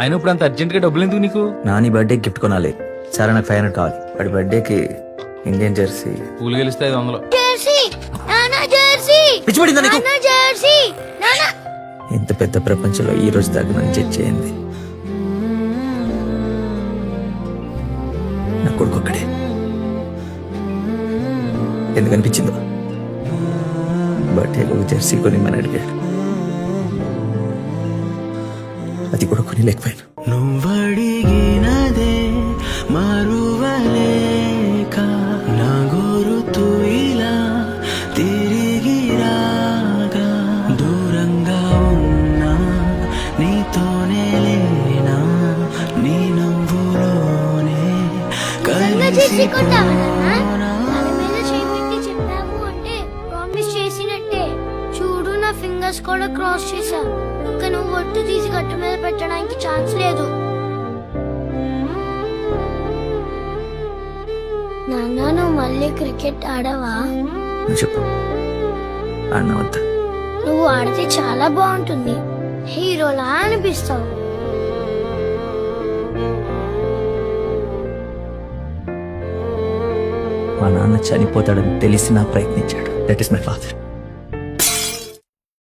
అయినా ఇప్పుడు అంత అర్జెంట్ గా డబ్బులు ఎందుకు నీకు? నాని బర్త్డే గిఫ్ట్ కొనాలి. సరే నాకు 500 కావాలి. వాడి బర్త్డేకి ఇండియన్ జెర్సీ. పూలు గెలిస్తే 500. జెర్సీ నానా, జెర్సీ పిచ్చిపడిందా నీకు? నానా, జెర్సీ నానా. ఇంత పెద్ద ప్రపంచంలో ఈ రోజు దాకా నన్ను జడ్జ్ చేయింది నా కొడుకు ఒక్కడే. ఎందుకు అనిపించిందో బర్త్డేలో జెర్సీ కొనిమ్మని అడిగాడు. అది కూడా కొని లేకపోయాను. నువ్వడిగినదే మరువలేక నా గురుతు ఇలా తిరిగి రాగా దూరంగా ఉన్నా నీతోనే లేనా నీ నవ్వులోనే జెర్సీ కొంటావా కలిసిపోనా. తల మీద చేయి పెట్టి చెప్పావు అంటే ప్రామిస్ చేసినట్టే. చూడు నా ఫింగర్స్ కూడా క్రాస్ చేశా. ఇంకా నువ్వు ఒట్టు తీసి గట్టు మీద పెట్టడానికి ఛాన్స్ లేదు. నాన్న, నువ్వు మళ్ళీ క్రికెట్ ఆడవా? నువ్వు చెప్పు, ఆడినా వద్దా? నువ్వు ఆడితే చాలా బాగుంటుంది. హీరోలా అనిపిస్తావు. మా నాన్న చనిపోతాడని తెలిసి నా ప్రయత్నించాడు. That is my father.